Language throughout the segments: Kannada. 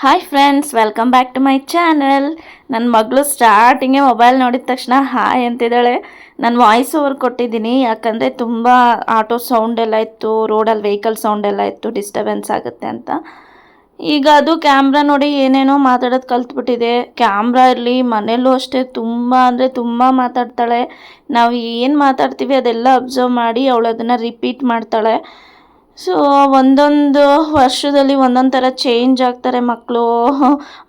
Hi friends, welcome back to my channel. ನನ್ನ ಮಗಳು ಸ್ಟಾರ್ಟಿಂಗೇ ಮೊಬೈಲ್ ನೋಡಿದ ತಕ್ಷಣ ಹಾಯ್ ಅಂತಿದ್ದಾಳೆ. ನಾನು ವಾಯ್ಸ್ ಓವರ್ ಕೊಟ್ಟಿದ್ದೀನಿ, ಯಾಕಂದರೆ ತುಂಬ ಆಟೋ ಸೌಂಡ್ ಎಲ್ಲ ಇತ್ತು, ರೋಡಲ್ಲಿ ವೆಹಿಕಲ್ ಸೌಂಡ್ ಎಲ್ಲ ಇತ್ತು, ಡಿಸ್ಟರ್ಬೆನ್ಸ್ ಆಗುತ್ತೆ ಅಂತ. ಈಗ ಅದು ಕ್ಯಾಮ್ರಾ ನೋಡಿ ಏನೇನೋ ಮಾತಾಡೋದು ಕಲ್ತ್ಬಿಟ್ಟಿದೆ. ಕ್ಯಾಮ್ರಾ ಇರಲಿ, ಮನೆಯಲ್ಲೂ ಅಷ್ಟೇ ತುಂಬ ಅಂದರೆ ತುಂಬ ಮಾತಾಡ್ತಾಳೆ. ನಾವು ಏನು ಮಾತಾಡ್ತೀವಿ ಅದೆಲ್ಲ ಅಬ್ಸರ್ವ್ ಮಾಡಿ ಅವಳು ಅದನ್ನು ರಿಪೀಟ್ ಮಾಡ್ತಾಳೆ. ಸೊ ಒಂದೊಂದು ವರ್ಷದಲ್ಲಿ ಒಂದೊಂದು ಥರ ಚೇಂಜ್ ಆಗ್ತಾರೆ ಮಕ್ಕಳು.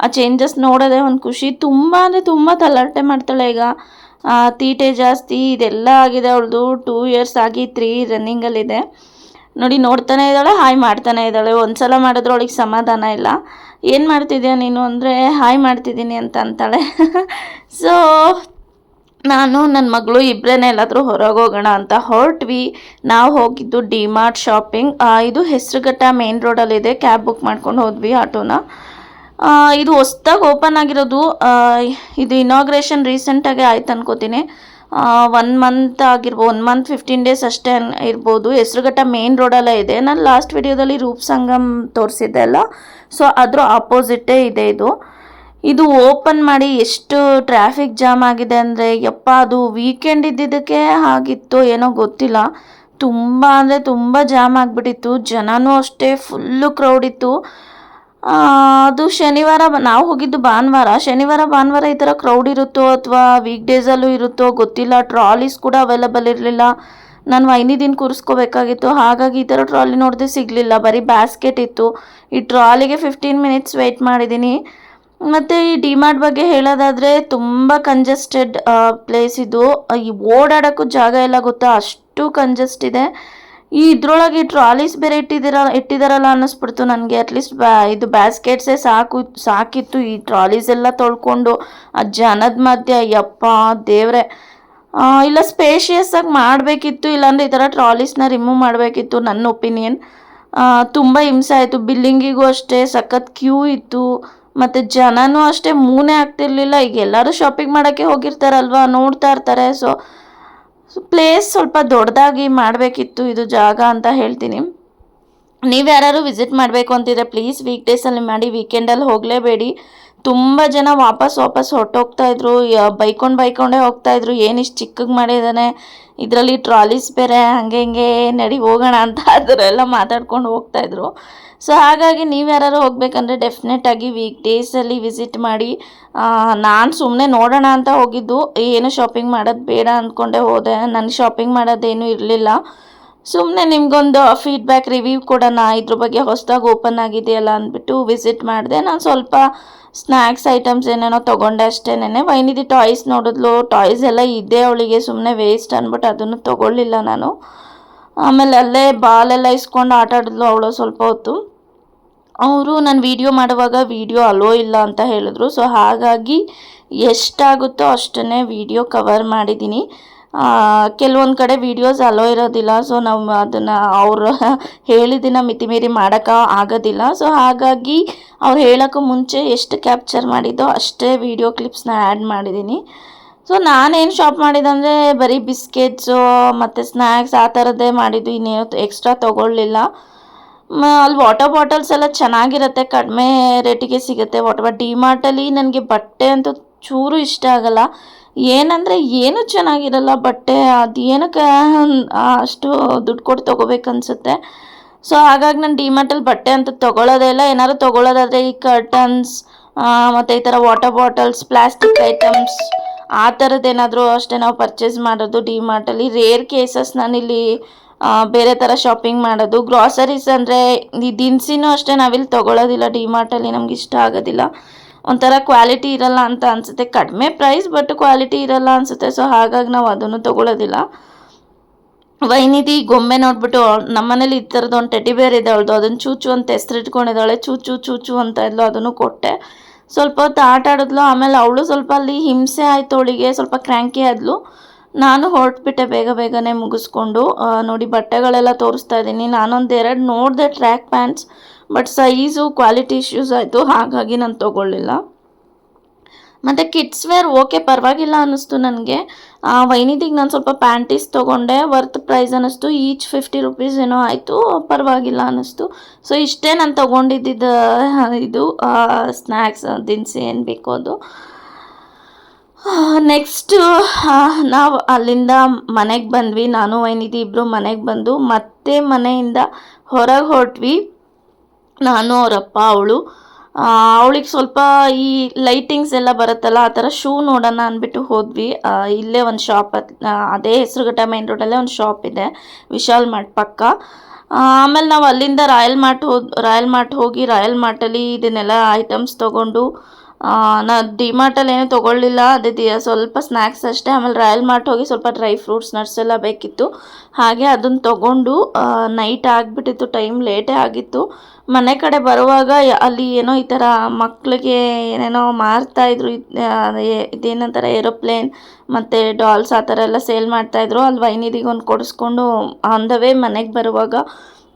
ಆ ಚೇಂಜಸ್ ನೋಡೋದೇ ಒಂದು ಖುಷಿ. ತುಂಬ ಅಂದರೆ ತುಂಬ ತಲಾಟೆ ಮಾಡ್ತಾಳೆ ಈಗ. ತೀಟೆ ಜಾಸ್ತಿ ಇದೆಲ್ಲ ಆಗಿದೆ ಅವಳದು. 2 ಇಯರ್ಸ್ ಆಗಿ 3 ರನ್ನಿಂಗಲ್ಲಿದೆ ನೋಡಿ. ನೋಡ್ತಾನೆ ಇದ್ದಾಳೆ, ಹಾಯ್ ಮಾಡ್ತಾನೆ ಇದ್ದಾಳೆ. ಒಂದು ಸಲ ಮಾಡಿದ್ರೆ ಅವಳಿಗೆ ಸಮಾಧಾನ ಇಲ್ಲ. ಏನು ಮಾಡ್ತಿದ್ಯಾ ನೀನು ಅಂದರೆ ಹಾಯ್ ಮಾಡ್ತಿದ್ದೀನಿ ಅಂತ ಅಂತಾಳೆ. ಸೊ ನಾನು ನನ್ನ ಮಗಳು ಇಬ್ಬರೇ ಎಲ್ಲಾದರೂ ಹೊರಗೆ ಹೋಗೋಣ ಅಂತ ಹೊರಟ್ವಿ. ನಾವು ಹೋಗಿದ್ದು ಡಿ-ಮಾರ್ಟ್ ಶಾಪಿಂಗ್. ಇದು ಹೆಸರುಘಟ್ಟ ಮೇನ್ ರೋಡಲ್ಲಿದೆ. ಕ್ಯಾಬ್ ಬುಕ್ ಮಾಡ್ಕೊಂಡು ಹೋದ್ವಿ ಆಟೋನ. ಇದು ಹೊಸ್ದಾಗಿ ಓಪನ್ ಆಗಿರೋದು. ಇದು ಇನಾಗ್ರೇಷನ್ ರೀಸೆಂಟಾಗಿ ಆಯ್ತು ಅನ್ಕೋತೀನಿ. 1 ಮಂತ್ ಆಗಿರ್ಬೋದು, 1 ಮಂತ್ 15 ಡೇಸ್ ಅಷ್ಟೇ ಇರ್ಬೋದು. ಹೆಸರುಘಟ್ಟ ಮೇನ್ ರೋಡಲ್ಲೇ ಇದೆ. ನಾನು ಲಾಸ್ಟ್ ವಿಡಿಯೋದಲ್ಲಿ ರೂಪ್ಸಂಗಮ್ ತೋರಿಸಿದ್ದೆ ಅಲ್ಲ, ಸೊ ಅದ್ರ ಆಪೋಸಿಟ್ಟೇ ಇದೆ ಇದು. ಇದು ಓಪನ್ ಮಾಡಿ ಎಷ್ಟು ಟ್ರಾಫಿಕ್ ಜಾಮ್ ಆಗಿದೆ ಅಂದರೆ ಯಪ್ಪ, ಅದು ವೀಕೆಂಡ್ ಇದ್ದಿದ್ದಕ್ಕೆ ಆಗಿತ್ತು ಏನೋ ಗೊತ್ತಿಲ್ಲ. ತುಂಬ ಅಂದರೆ ತುಂಬ ಜಾಮ್ ಆಗಿಬಿಟ್ಟಿತ್ತು. ಜನನೂ ಅಷ್ಟೇ ಫುಲ್ಲು ಕ್ರೌಡ್ ಇತ್ತು. ಅದು ಶನಿವಾರ, ನಾವು ಹೋಗಿದ್ದು ಭಾನುವಾರ. ಶನಿವಾರ ಭಾನುವಾರ ಈ ಥರ ಕ್ರೌಡ್ ಇರುತ್ತೋ ಅಥವಾ ವೀಕ್ ಡೇಸಲ್ಲೂ ಇರುತ್ತೋ ಗೊತ್ತಿಲ್ಲ. ಟ್ರಾಲೀಸ್ ಕೂಡ ಅವೈಲಬಲ್ ಇರಲಿಲ್ಲ. ನಾನು ವೈನಿದಿನ ಕೂರಿಸ್ಕೋಬೇಕಾಗಿತ್ತು, ಹಾಗಾಗಿ ಈ ಥರ ಟ್ರಾಲಿ ನೋಡಿದೆ ಸಿಗಲಿಲ್ಲ. ಬರೀ ಬ್ಯಾಸ್ಕೆಟ್ ಇತ್ತು. ಈ ಟ್ರಾಲಿಗೆ 15 ಮಿನಿಟ್ಸ್ ವೆಯ್ಟ್ ಮಾಡಿದ್ದೀನಿ. ಮತ್ತು ಈ ಡಿ-ಮಾರ್ಟ್ ಬಗ್ಗೆ ಹೇಳೋದಾದರೆ ತುಂಬ ಕಂಜೆಸ್ಟೆಡ್ ಪ್ಲೇಸ್ ಇದು. ಈ ಓಡಾಡೋಕ್ಕೂ ಜಾಗ ಎಲ್ಲ ಗೊತ್ತಾ, ಅಷ್ಟು ಕಂಜೆಸ್ಟ್ ಇದೆ. ಇದ್ರೊಳಗೆ ಈ ಟ್ರಾಲೀಸ್ ಬೇರೆ ಇಟ್ಟಿದ್ದಾರಲ್ಲ ಅನ್ನಿಸ್ಬಿಡ್ತು ನನಗೆ. ಅಟ್ಲೀಸ್ಟ್ ಇದು ಬ್ಯಾಸ್ಕೆಟ್ಸೇ ಸಾಕಿತ್ತು. ಈ ಟ್ರಾಲೀಸ್ ಎಲ್ಲ ತೊಳ್ಕೊಂಡು ಆ ಜನದ ಮಧ್ಯೆ ಯಪ್ಪ ದೇವ್ರೆ. ಇಲ್ಲ ಸ್ಪೇಷಿಯಸ್ ಆಗಿ ಮಾಡಬೇಕಿತ್ತು, ಇಲ್ಲಾಂದರೆ ಈ ಥರ ಟ್ರಾಲೀಸ್ನ ರಿಮೂವ್ ಮಾಡಬೇಕಿತ್ತು ನನ್ನ ಒಪಿನಿಯನ್. ತುಂಬ ಹಿಂಸೆ ಆಯಿತು. ಬಿಲ್ಲಿಂಗಿಗೂ ಅಷ್ಟೇ ಸಖತ್ ಕ್ಯೂ ಇತ್ತು. ಮತ್ತು ಜನನೂ ಅಷ್ಟೇ ಮೂನೇ ಆಗ್ತಿರ್ಲಿಲ್ಲ. ಈಗ ಎಲ್ಲರೂ ಶಾಪಿಂಗ್ ಮಾಡೋಕ್ಕೆ ಹೋಗಿರ್ತಾರಲ್ವ, ನೋಡ್ತಾ ಇರ್ತಾರೆ. ಸೊ ಪ್ಲೇಸ್ ಸ್ವಲ್ಪ ದೊಡ್ಡದಾಗಿ ಮಾಡಬೇಕಿತ್ತು ಇದು ಜಾಗ ಅಂತ ಹೇಳ್ತೀನಿ. ನೀವು ಯಾರು ವಿಸಿಟ್ ಮಾಡಬೇಕು ಅಂತಿದ್ರೆ ಪ್ಲೀಸ್ ವೀಕ್ ಡೇಸಲ್ಲಿ ಮಾಡಿ, ವೀಕೆಂಡಲ್ಲಿ ಹೋಗಲೇಬೇಡಿ. ತುಂಬ ಜನ ವಾಪಸ್ ಹೊರಟೋಗ್ತಾಯಿದ್ರು, ಬೈಕೊಂಡೇ ಹೋಗ್ತಾಯಿದ್ರು. ಏನಿಷ್ಟು ಚಿಕ್ಕಗೆ ಮಾಡಿದ್ದಾನೆ, ಇದರಲ್ಲಿ ಟ್ರಾಲೀಸ್ ಬೇರೆ, ಹಾಗೆ ಹಿಂಗೆ ನಡಿ ಹೋಗೋಣ ಅಂತ ಅದರೆಲ್ಲ ಮಾತಾಡ್ಕೊಂಡು ಹೋಗ್ತಾಯಿದ್ರು. ಸೊ ಹಾಗಾಗಿ ನೀವು ಯಾರು ಹೋಗ್ಬೇಕಂದ್ರೆ ಡೆಫಿನೆಟಾಗಿ ವೀಕ್ ಡೇಸಲ್ಲಿ ವಿಸಿಟ್ ಮಾಡಿ. ನಾನು ಸುಮ್ಮನೆ ನೋಡೋಣ ಅಂತ ಹೋಗಿದ್ದು, ಏನು ಶಾಪಿಂಗ್ ಮಾಡೋದು ಬೇಡ ಅಂದ್ಕೊಂಡೆ ಹೋದೆ. ನನಗೆ ಶಾಪಿಂಗ್ ಮಾಡೋದೇನೂ ಇರಲಿಲ್ಲ. ಸುಮ್ಮನೆ ನಿಮಗೊಂದು ಫೀಡ್ಬ್ಯಾಕ್ ರಿವ್ಯೂ ಕೊಡೋಣ, ಇದ್ರ ಬಗ್ಗೆ ಹೊಸದಾಗಿ ಓಪನ್ ಆಗಿದೆಯಲ್ಲ ಅಂದ್ಬಿಟ್ಟು ವಿಸಿಟ್ ಮಾಡಿದೆ. ನಾನು ಸ್ವಲ್ಪ ಸ್ನ್ಯಾಕ್ಸ್ ಐಟಮ್ಸ್ ಏನೇನೋ ತೊಗೊಂಡೆ ಅಷ್ಟೇನೆ. ವೈನಿದಿ ಟಾಯ್ಸ್ ನೋಡಿದ್ಲು, ಟಾಯ್ಸ್ ಎಲ್ಲ ಇದೆ ಅವಳಿಗೆ, ಸುಮ್ಮನೆ ವೇಸ್ಟ್ ಅಂದ್ಬಿಟ್ಟು ಅದನ್ನು ತೊಗೊಳ್ಳಿಲ್ಲ ನಾನು. ಆಮೇಲೆ ಅಲ್ಲೇ ಬಾಲೆಲ್ಲ ಇಸ್ಕೊಂಡು ಆಟ ಆಡಿದ್ಲು ಅವಳು ಸ್ವಲ್ಪ ಹೊತ್ತು. ಅವರು ನಾನು ವೀಡಿಯೋ ಮಾಡುವಾಗ ವೀಡಿಯೋ ಅಲೋ ಇಲ್ಲ ಅಂತ ಹೇಳಿದ್ರು. ಸೊ ಹಾಗಾಗಿ ಎಷ್ಟಾಗುತ್ತೋ ಅಷ್ಟನ್ನೇ ವೀಡಿಯೋ ಕವರ್ ಮಾಡಿದ್ದೀನಿ. ಕೆಲವೊಂದು ಕಡೆ ವೀಡಿಯೋಸ್ ಅಲೋ ಇರೋದಿಲ್ಲ. ಸೊ ನಾವು ಅದನ್ನು ಅವರು ಹೇಳಿದ್ದನ್ನು ಮಿತಿಮೀರಿ ಮಾಡೋಕ್ಕೆ ಆಗೋದಿಲ್ಲ. ಸೊ ಹಾಗಾಗಿ ಅವ್ರು ಹೇಳೋಕ್ಕೂ ಮುಂಚೆ ಎಷ್ಟು ಕ್ಯಾಪ್ಚರ್ ಮಾಡಿದ್ದೋ ಅಷ್ಟೇ ವೀಡಿಯೋ ಕ್ಲಿಪ್ಸ್ನ ಆ್ಯಡ್ ಮಾಡಿದ್ದೀನಿ. ಸೊ ನಾನೇನು ಶಾಪ್ ಮಾಡಿದಂದರೆ ಬರೀ ಬಿಸ್ಕೆಟ್ಸು ಮತ್ತು ಸ್ನ್ಯಾಕ್ಸ್ ಆ ಥರದ್ದೇ ಮಾಡಿದ್ದು, ಇನ್ನೇನು ಎಕ್ಸ್ಟ್ರಾ ತೊಗೊಳ್ಳಿಲ್ಲ. ಅಲ್ಲಿ ವಾಟರ್ ಬಾಟಲ್ಸ್ ಎಲ್ಲ ಚೆನ್ನಾಗಿರುತ್ತೆ, ಕಡಿಮೆ ರೇಟಿಗೆ ಸಿಗುತ್ತೆ. ಡಿ-ಮಾರ್ಟಲ್ಲಿ ನನಗೆ ಬಟ್ಟೆ ಅಂತೂ ಚೂರು ಇಷ್ಟ ಆಗಲ್ಲ. ಏನಂದರೆ ಏನೂ ಚೆನ್ನಾಗಿರಲ್ಲ ಬಟ್ಟೆ. ಅದು ಏನಕ್ಕೆ ಅಷ್ಟು ದುಡ್ಡು ಕೊಟ್ಟು ತೊಗೋಬೇಕನ್ಸುತ್ತೆ. ಸೊ ಹಾಗಾಗಿ ನಾನು ಡಿ-ಮಾರ್ಟಲ್ಲಿ ಬಟ್ಟೆ ಅಂತೂ ತೊಗೊಳ್ಳೋದೇ ಇಲ್ಲ. ಏನಾದ್ರು ತೊಗೊಳ್ಳೋದಾದರೆ ಈ ಕರ್ಟನ್ಸ್ ಮತ್ತು ಈ ಥರ ವಾಟರ್ ಬಾಟಲ್ಸ್, ಪ್ಲಾಸ್ಟಿಕ್ ಐಟಮ್ಸ್ ಆ ಥರದ್ದೇನಾದರೂ ಅಷ್ಟೇ ನಾವು ಪರ್ಚೇಸ್ ಮಾಡೋದು ಡಿ-ಮಾರ್ಟಲ್ಲಿ. ರೇರ್ ಕೇಸಸ್ ನಾನಿಲ್ಲಿ ಬೇರೆ ಥರ ಶಾಪಿಂಗ್ ಮಾಡೋದು. ಗ್ರಾಸರೀಸ್ ಅಂದರೆ ಈ ದಿನಸಿನೂ ಅಷ್ಟೇ ನಾವಿಲ್ಲಿ ತೊಗೊಳ್ಳೋದಿಲ್ಲ ಡಿ-ಮಾರ್ಟಲ್ಲಿ, ನಮ್ಗೆ ಇಷ್ಟ ಆಗೋದಿಲ್ಲ. ಒಂಥರ ಕ್ವಾಲಿಟಿ ಇರಲ್ಲ ಅಂತ ಅನಿಸುತ್ತೆ. ಕಡಿಮೆ ಪ್ರೈಸ್ ಬಟ್ ಕ್ವಾಲಿಟಿ ಇರಲ್ಲ ಅನಿಸುತ್ತೆ. ಸೊ ಹಾಗಾಗಿ ನಾವು ಅದನ್ನು ತೊಗೊಳ್ಳೋದಿಲ್ಲ. ವೈನಿದಿ ಗೊಂಬೆ ನೋಡ್ಬಿಟ್ಟು ನಮ್ಮನೇಲಿ ಈ ಥರದ್ದು ಒಂದು ಟೆಡಿ ಬೇರ್ ಇದೆ ಅವಳದು, ಅದನ್ನು ಚೂಚು ಅಂತ ಹೆಸರಿಟ್ಕೊಂಡಿದ್ದಾಳೆ. ಚೂಚು ಅಂತ ಇದ್ಲು, ಅದನ್ನು ಕೊಟ್ಟೆ. ಸ್ವಲ್ಪ ಹೊತ್ತು ಆಟ ಆಡಿದ್ಲು. ಆಮೇಲೆ ಅವಳು ಸ್ವಲ್ಪ ಅಲ್ಲಿ ಹಿಂಸೆ ಆಯಿತು, ಅವಳಿಗೆ ಸ್ವಲ್ಪ ಕ್ರ್ಯಾಂಕಿ ಆದ್ಲು. ನಾನು ಹೊರಟ್ಬಿಟ್ಟೆ ಬೇಗನೆ ಮುಗಿಸ್ಕೊಂಡು. ನೋಡಿ ಬಟ್ಟೆಗಳೆಲ್ಲ ತೋರಿಸ್ತಾ ಇದ್ದೀನಿ. ನಾನೊಂದೆರಡು ನೋಡಿದೆ track pants, but size quality issues ಆಯಿತು, ಹಾಗಾಗಿ ನಾನು ತೊಗೊಳ್ಳಿಲ್ಲ. ಮತ್ತು ಕಿಡ್ಸ್ ವೇರ್ ಓಕೆ ಪರವಾಗಿಲ್ಲ ಅನ್ನಿಸ್ತು ನನಗೆ. ವೈನಿದಿಗೆ ನಾನು ಸ್ವಲ್ಪ ಪ್ಯಾಂಟೀಸ್ ತೊಗೊಂಡೆ, ವರ್ತ್ ಪ್ರೈಸ್ ಅನ್ನಿಸ್ತು. ಈಚ್ 50 ರುಪೀಸ್ ಏನೋ ಆಯಿತು, ಪರವಾಗಿಲ್ಲ ಅನ್ನಿಸ್ತು. ಸೊ ಇಷ್ಟೇ ನಾನು ತೊಗೊಂಡಿದ್ದು ಇದು ಸ್ನ್ಯಾಕ್ಸ್ ದಿನಸಿ ಏನು ಬೇಕೋ ಅದು. ನೆಕ್ಸ್ಟು ನಾವು ಅಲ್ಲಿಂದ ಮನೆಗೆ ಬಂದ್ವಿ. ನಾನು ವೈನಿದಿ ಇಬ್ಬರು ಮನೆಗೆ ಬಂದು ಮತ್ತೆ ಮನೆಯಿಂದ ಹೊರಗೆ ಹೊರಟ್ವಿ. ನಾನು ಅವರಪ್ಪ ಅವಳು. ಅವಳಿಗೆ ಸ್ವಲ್ಪ ಈ ಲೈಟಿಂಗ್ಸ್ ಎಲ್ಲ ಬರುತ್ತಲ್ಲ, ಆ ಥರ ಶೂ ನೋಡೋಣ ಅಂದ್ಬಿಟ್ಟು ಹೋದ್ವಿ. ಇಲ್ಲೇ ಒಂದು ಶಾಪ್, ಅದೇ ಹೆಸರುಘಟ್ಟ ಮೇನ್ ರೋಡಲ್ಲೇ ಒಂದು ಶಾಪ್ ಇದೆ, ವಿಶಾಲ್ ಮಾರ್ಟ್ ಪಕ್ಕ. ಆಮೇಲೆ ನಾವು ಅಲ್ಲಿಂದ ರಾಯಲ್ ಮಾರ್ಟ್ ಹೋಗಿ ರಾಯಲ್ ಮಾರ್ಟಲ್ಲಿ ಇದನ್ನೆಲ್ಲ ಐಟಮ್ಸ್ ತೊಗೊಂಡು, ನಾ ಡಿಮಾರ್ಟಲ್ಲಿ ಏನೂ ತೊಗೊಳ್ಳಿಲ್ಲ, ಅದೇ ಸ್ವಲ್ಪ ಸ್ನ್ಯಾಕ್ಸ್ ಅಷ್ಟೇ. ಆಮೇಲೆ ರಾಯಲ್ ಮಾರ್ಟ್ ಹೋಗಿ ಸ್ವಲ್ಪ ಡ್ರೈ ಫ್ರೂಟ್ಸ್ ನಟ್ಸ್ ಎಲ್ಲ ಬೇಕಿತ್ತು, ಹಾಗೆ ಅದನ್ನು ತೊಗೊಂಡು ನೈಟ್ ಆಗಿಬಿಟ್ಟಿತ್ತು, ಟೈಮ್ ಲೇಟೇ ಆಗಿತ್ತು. ಮನೆ ಕಡೆ ಬರುವಾಗ ಅಲ್ಲಿ ಏನೋ ಈ ಥರ ಮಕ್ಕಳಿಗೆ ಏನೇನೋ ಮಾರ್ತಾಯಿದ್ರು, ಇದೇನಂತಾರೆ ಏರೋಪ್ಲೇನ್ ಮತ್ತು ಡಾಲ್ಸ್ ಆ ಥರ ಎಲ್ಲ ಸೇಲ್ ಮಾಡ್ತಾಯಿದ್ರು. ಅಲ್ಲಿ ವೈನಿದಿಗೆ ಒಂದು ಕೊಡಿಸ್ಕೊಂಡು ಆನ್ ದ ವೇ ಮನೆಗೆ ಬರುವಾಗ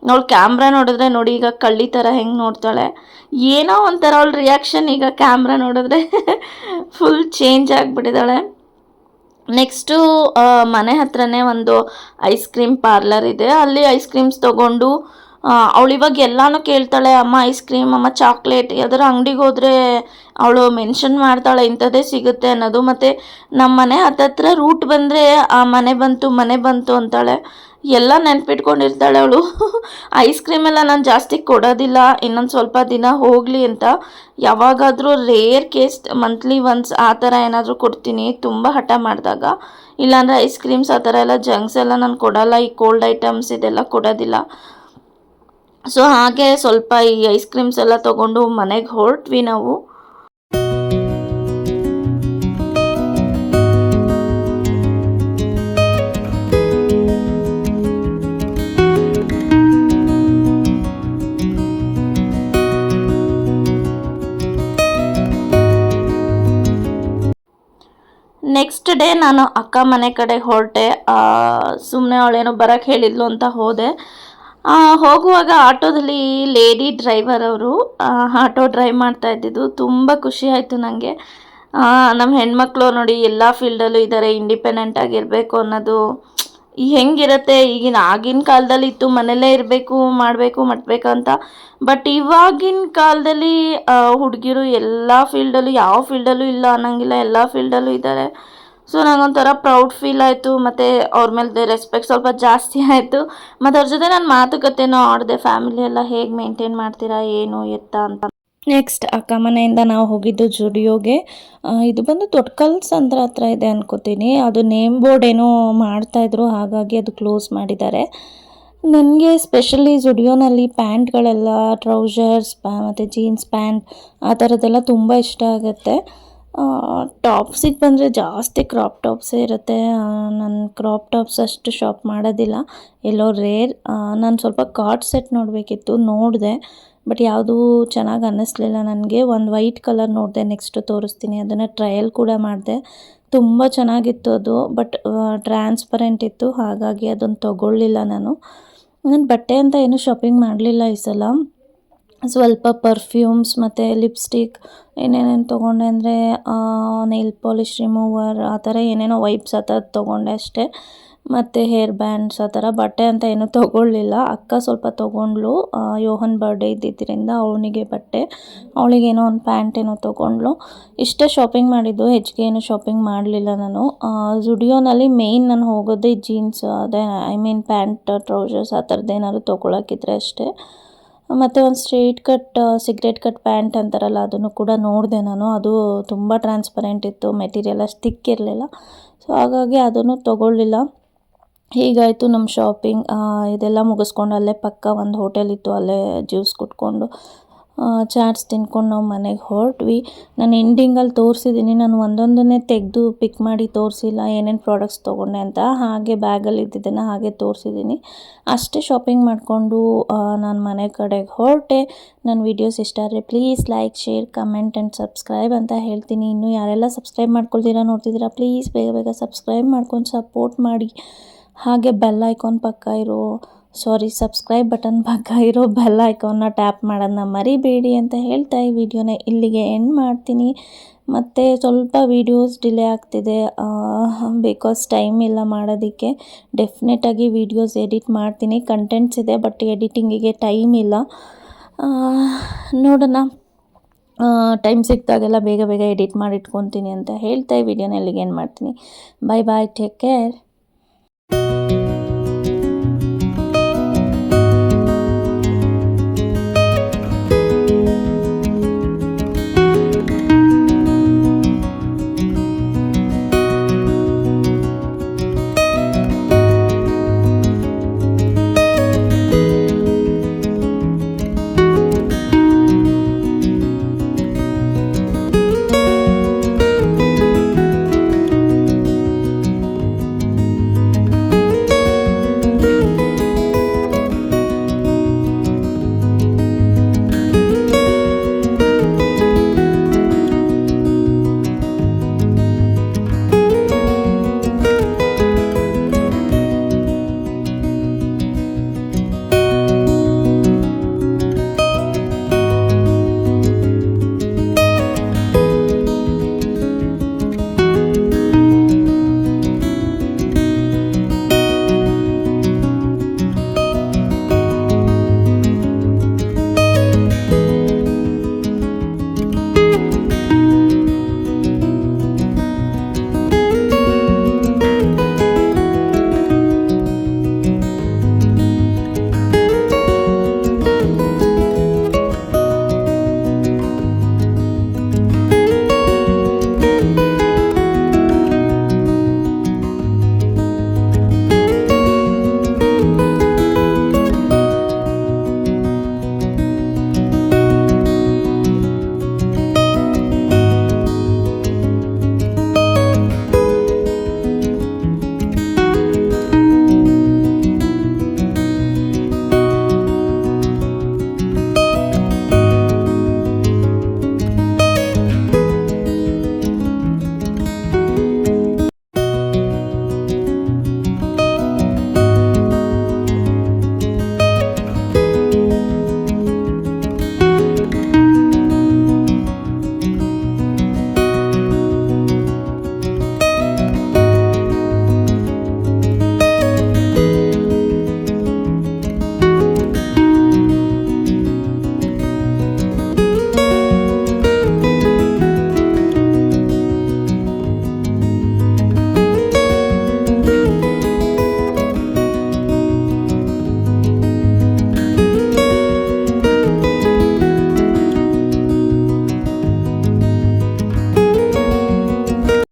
ಅವಳು ಕ್ಯಾಮ್ರಾ ನೋಡಿದ್ರೆ ನೋಡಿ, ಈಗ ಕಳ್ಳಿ ಥರ ಹೆಂಗೆ ನೋಡ್ತಾಳೆ, ಏನೋ ಒಂಥರ ಅವಳ ರಿಯಾಕ್ಷನ್ ಈಗ ಕ್ಯಾಮ್ರಾ ನೋಡಿದ್ರೆ ಫುಲ್ ಚೇಂಜ್ ಆಗಿಬಿಟ್ಟಿದ್ದಾಳೆ. ನೆಕ್ಸ್ಟು ಮನೆ ಹತ್ರನೇ ಒಂದು ಐಸ್ ಕ್ರೀಮ್ ಪಾರ್ಲರ್ ಇದೆ, ಅಲ್ಲಿ ಐಸ್ ಕ್ರೀಮ್ಸ್ ತೊಗೊಂಡು ಅವಳು ಇವಾಗ ಎಲ್ಲನೂ ಕೇಳ್ತಾಳೆ, ಅಮ್ಮ ಐಸ್ ಕ್ರೀಮ್, ಅಮ್ಮ ಚಾಕ್ಲೇಟ್. ಯಾವ್ದಾರು ಅಂಗಡಿಗೆ ಹೋದರೆ ಅವಳು ಮೆನ್ಷನ್ ಮಾಡ್ತಾಳೆ ಇಂಥದ್ದೇ ಸಿಗುತ್ತೆ ಅನ್ನೋದು. ಮತ್ತು ನಮ್ಮ ಮನೆ ಹತ್ತತ್ರ ರೂಟ್ ಬಂದರೆ ಆ ಮನೆ ಬಂತು ಅಂತಾಳೆ, ಎಲ್ಲ ನೆನ್ಪಿಟ್ಕೊಂಡಿರ್ತಾಳೆ ಅವಳು. ಐಸ್ ಕ್ರೀಮೆಲ್ಲ ನಾನು ಜಾಸ್ತಿ ಕೊಡೋದಿಲ್ಲ, ಇನ್ನೊಂದು ಸ್ವಲ್ಪ ದಿನ ಹೋಗಲಿ ಅಂತ. ಯಾವಾಗಾದರೂ ರೇರ್ ಕೇಸ್ ಮಂತ್ಲಿ ಒನ್ಸ್ ಆ ಥರ ಏನಾದರೂ ಕೊಡ್ತೀನಿ, ತುಂಬ ಹಠ ಮಾಡಿದಾಗ. ಇಲ್ಲಾಂದರೆ ಐಸ್ ಕ್ರೀಮ್ಸ್ ಆ ಥರ ಎಲ್ಲ ಜಂಕ್ಸ್ ಎಲ್ಲ ನಾನು ಕೊಡೋಲ್ಲ, ಈ ಕೋಲ್ಡ್ ಐಟಮ್ಸ್ ಇದೆಲ್ಲ ಕೊಡೋದಿಲ್ಲ. ಸೊ ಹಾಗೆ ಸ್ವಲ್ಪ ಈ ಐಸ್ ಕ್ರೀಮ್ಸ್ ಎಲ್ಲ ತೊಗೊಂಡು ಮನೆಗೆ ಹೊರಟ್ವಿ ನಾವು. ನೆಕ್ಸ್ಟ್ ಡೇ ನಾನು ಅಕ್ಕ ಮನೆ ಕಡೆ ಹೊರಟೆ. ಸುಮ್ಮನೆ ಅವಳೇನೋ ಬರೋಕ್ಕೆ ಹೇಳಿದ್ಲು ಅಂತ ಹೋದೆ. ಹೋಗುವಾಗ ಆಟೋದಲ್ಲಿ ಲೇಡಿ ಡ್ರೈವರ್ ಅವರು ಆಟೋ ಡ್ರೈವ್ ಮಾಡ್ತಾ ಇದ್ದಿದ್ದು, ತುಂಬ ಖುಷಿ ಆಯಿತು ನನಗೆ. ನಮ್ಮ ಹೆಣ್ಮಕ್ಳು ನೋಡಿ ಎಲ್ಲ ಫೀಲ್ಡಲ್ಲೂ ಇದ್ದಾರೆ, ಇಂಡಿಪೆಂಡೆಂಟ್ ಆಗಿರಬೇಕು ಅನ್ನೋದು ಹೆಂಗಿರುತ್ತೆ. ಆಗಿನ ಕಾಲದಲ್ಲಿ ಇತ್ತು ಮನೆಯಲ್ಲೇ ಇರಬೇಕು, ಮಾಡಬೇಕು ಮಟ್ಬೇಕಂತ. ಬಟ್ ಇವಾಗಿನ ಕಾಲದಲ್ಲಿ ಹುಡುಗಿರು ಎಲ್ಲ ಫೀಲ್ಡಲ್ಲೂ, ಯಾವ ಫೀಲ್ಡಲ್ಲೂ ಇಲ್ಲ ಅನ್ನೋಂಗಿಲ್ಲ, ಎಲ್ಲ ಫೀಲ್ಡಲ್ಲೂ ಇದ್ದಾರೆ. ಸೊ ನನಗೊಂಥರ ಪ್ರೌಡ್ ಫೀಲ್ ಆಯಿತು, ಮತ್ತು ಅವ್ರ ಮೇಲೆ ರೆಸ್ಪೆಕ್ಟ್ ಸ್ವಲ್ಪ ಜಾಸ್ತಿ ಆಯಿತು. ಮತ್ತು ಅವ್ರ ಜೊತೆ ನಾನು ಮಾತುಕತೆನೂ ಆಡಿದೆ, ಫ್ಯಾಮಿಲಿ ಎಲ್ಲ ಹೇಗೆ ಮೇಂಟೈನ್ ಮಾಡ್ತೀರಾ, ಏನು ಎತ್ತ ಅಂತ. ನೆಕ್ಸ್ಟ್ ಅಕ್ಕ ಮನೆಯಿಂದ ನಾವು ಹೋಗಿದ್ದು ಜುಡಿಯೋಗೆ. ಇದು ಬಂದು ತೊಟ್ಕಲ್ ಸಂದ್ರ ಹತ್ರ ಇದೆ ಅನ್ಕೋತೀನಿ. ಅದು ನೇಮ್ ಬೋರ್ಡ್ ಏನೋ ಮಾಡ್ತಾಯಿದ್ರು, ಹಾಗಾಗಿ ಅದು ಕ್ಲೋಸ್ ಮಾಡಿದ್ದಾರೆ. ನನಗೆ ಸ್ಪೆಷಲಿ ಜುಡಿಯೋನಲ್ಲಿ ಪ್ಯಾಂಟ್ಗಳೆಲ್ಲ, ಟ್ರೌಸರ್ಸ್ ಮತ್ತು ಜೀನ್ಸ್ ಪ್ಯಾಂಟ್ ಆ ಥರದ್ದೆಲ್ಲ ತುಂಬ ಇಷ್ಟ ಆಗುತ್ತೆ. ಟಾಪ್ಸಿಗೆ ಬಂದರೆ ಜಾಸ್ತಿ ಕ್ರಾಪ್ ಟಾಪ್ಸೇ ಇರುತ್ತೆ. ನಾನು ಕ್ರಾಪ್ ಟಾಪ್ಸ್ ಅಷ್ಟು ಶಾಪ್ ಮಾಡೋದಿಲ್ಲ, ಎಲ್ಲೋ ರೇರ್. ನಾನು ಸ್ವಲ್ಪ ಕಾರ್ಡ್ ಸೆಟ್ ನೋಡಬೇಕಿತ್ತು, ನೋಡಿದೆ, ಬಟ್ ಯಾವುದೂ ಚೆನ್ನಾಗಿ ಅನ್ನಿಸ್ಲಿಲ್ಲ ನನಗೆ. ಒಂದು ವೈಟ್ ಕಲರ್ ನೋಡಿದೆ, ನೆಕ್ಸ್ಟ್ ತೋರಿಸ್ತೀನಿ. ಅದನ್ನು ಟ್ರಯಲ್ ಕೂಡ ಮಾಡಿದೆ, ತುಂಬ ಚೆನ್ನಾಗಿತ್ತು ಅದು. ಬಟ್ ಟ್ರಾನ್ಸ್ಪರೆಂಟ್ ಇತ್ತು, ಹಾಗಾಗಿ ಅದನ್ನು ತೊಗೊಳ್ಳಿಲ್ಲ ನಾನು. ಬಟ್ಟೆ ಅಂತ ಏನೂ ಶಾಪಿಂಗ್ ಮಾಡಲಿಲ್ಲ ಈ ಸಲ. ಸ್ವಲ್ಪ ಪರ್ಫ್ಯೂಮ್ಸ್ ಮತ್ತು ಲಿಪ್ಸ್ಟಿಕ್ ಏನೇನೇನು ತೊಗೊಂಡೆ ಅಂದರೆ ನೈಲ್ ಪಾಲಿಶ್ ರಿಮೂವರ್ ಆ ಥರ ಏನೇನೋ ವೈಪ್ಸ್ ಆ ಥರದ್ದು ತೊಗೊಂಡೆ ಅಷ್ಟೇ. ಮತ್ತು ಹೇರ್ ಬ್ಯಾಂಡ್ಸ್ ಆ ಥರ. ಬಟ್ಟೆ ಅಂತ ಏನೂ ತೊಗೊಳ್ಳಿಲ್ಲ. ಅಕ್ಕ ಸ್ವಲ್ಪ ತೊಗೊಂಡ್ಳು, ಯೋಹನ್ ಬರ್ಡೇ ಇದ್ದಿದ್ದರಿಂದ ಅವನಿಗೆ ಬಟ್ಟೆ, ಅವಳಿಗೇನೋ ಒಂದು ಪ್ಯಾಂಟ್ ಏನೋ ತೊಗೊಂಡ್ಳು. ಇಷ್ಟೇ ಶಾಪಿಂಗ್ ಮಾಡಿದ್ದು, ಹೆಚ್ಚಿಗೆ ಏನೂ ಶಾಪಿಂಗ್ ಮಾಡಲಿಲ್ಲ ನಾನು. ಜುಡಿಯೋನಲ್ಲಿ ಮೇಯ್ನ್ ನಾನು ಹೋಗೋದೇ ಜೀನ್ಸ್, ಅದೇ ಪ್ಯಾಂಟ್, ಟ್ರೌಸರ್ಸ್ ಆ ಥರದ್ದು ಏನಾದ್ರು ತೊಗೊಳಕ್ಕಿದ್ರೆ ಅಷ್ಟೇ. ಮತ್ತು ಒಂದು straight cut cigarette cut pant ಅಂತಾರಲ್ಲ, ಅದನ್ನು ಕೂಡ ನೋಡಿದೆ ನಾನು. ಅದು ತುಂಬ ಟ್ರಾನ್ಸ್ಪರೆಂಟ್ ಇತ್ತು, ಮೆಟೀರಿಯಲ್ ಅಷ್ಟು ಥಿಕ್ ಇರಲಿಲ್ಲ. ಸೊ ಹಾಗಾಗಿ ಅದನ್ನು ತೊಗೊಳ್ಳಿಲ್ಲ. ಹೀಗಾಯಿತು ನಮ್ಮ ಶಾಪಿಂಗ್. ಇದೆಲ್ಲ ಮುಗಿಸ್ಕೊಂಡು ಅಲ್ಲೇ ಪಕ್ಕ ಒಂದು ಹೋಟೆಲ್ ಇತ್ತು, ಅಲ್ಲೇ ಜ್ಯೂಸ್ ಕುಟ್ಕೊಂಡು ಚಾಟ್ಸ್ ತಿನ್ಕೊಂಡು ನಾವು ಮನೆಗೆ ಹೊರಟ್ವಿ. ನಾನು ಎಂಡಿಂಗಲ್ಲಿ ತೋರಿಸಿದ್ದೀನಿ, ನಾನು ಒಂದೊಂದನ್ನೇ ತೆಗೆದು ಪಿಕ್ ಮಾಡಿ ತೋರಿಸಿಲ್ಲ ಏನೇನು ಪ್ರಾಡಕ್ಟ್ಸ್ ತೊಗೊಂಡೆ ಅಂತ. ಹಾಗೆ ಬ್ಯಾಗಲ್ಲಿ ಇದ್ದಿದ್ದನ್ನು ಹಾಗೆ ತೋರಿಸಿದ್ದೀನಿ. ಅಷ್ಟೇ ಶಾಪಿಂಗ್ ಮಾಡಿಕೊಂಡು ನಾನು ಮನೆ ಕಡೆಗೆ ಹೊರಟೆ. ನನ್ನ ವೀಡಿಯೋಸ್ ಇಷ್ಟ ಆದರೆ please like, share, comment and subscribe ಅಂತ ಹೇಳ್ತೀನಿ. ಇನ್ನೂ ಯಾರೆಲ್ಲ ಸಬ್ಸ್ಕ್ರೈಬ್ ಮಾಡ್ಕೊಳ್ತೀರಾ ನೋಡ್ತಿದ್ದೀರಾ, ಪ್ಲೀಸ್ ಬೇಗ ಬೇಗ ಸಬ್ಸ್ಕ್ರೈಬ್ ಮಾಡ್ಕೊಂಡು ಸಪೋರ್ಟ್ ಮಾಡಿ. ಹಾಗೆ ಬೆಲ್ ಐಕಾನ್ ಪಕ್ಕ ಇರೋ ಸಬ್ಸ್ಕ್ರೈಬ್ ಬಟನ್ ಪಕ್ಕ ಇರೋ ಬೆಲ್ ಐಕಾನ್ನ ಟ್ಯಾಪ್ ಮಾಡೋದನ್ನ ಮರಿಬೇಡಿ ಅಂತ ಹೇಳ್ತಾ ಈ ವಿಡಿಯೋನ ಇಲ್ಲಿಗೆ ಎಂಡ್ ಮಾಡ್ತೀನಿ. ಮತ್ತು ಸ್ವಲ್ಪ ವೀಡಿಯೋಸ್ ಡಿಲೇ ಆಗ್ತಿದೆ ಬಿಕಾಸ್ ಟೈಮ್ ಇಲ್ಲ ಮಾಡೋದಕ್ಕೆ. ಡೆಫಿನೆಟಾಗಿ ವೀಡಿಯೋಸ್ ಎಡಿಟ್ ಮಾಡ್ತೀನಿ, ಕಂಟೆಂಟ್ಸ್ ಇದೆ, ಬಟ್ ಎಡಿಟಿಂಗಿಗೆ ಟೈಮ್ ಇಲ್ಲ. ನೋಡೋಣ, ಟೈಮ್ ಸಿಕ್ಕಿದಾಗೆಲ್ಲ ಬೇಗ ಬೇಗ ಎಡಿಟ್ ಮಾಡಿ ಇಟ್ಕೊತೀನಿ ಅಂತ ಹೇಳ್ತಾ ಈ ವಿಡಿಯೋನ ಇಲ್ಲಿಗೆ ಏನು ಮಾಡ್ತೀನಿ. ಬಾಯ್ ಬಾಯ್, ಟೇಕ್ ಕೇರ್.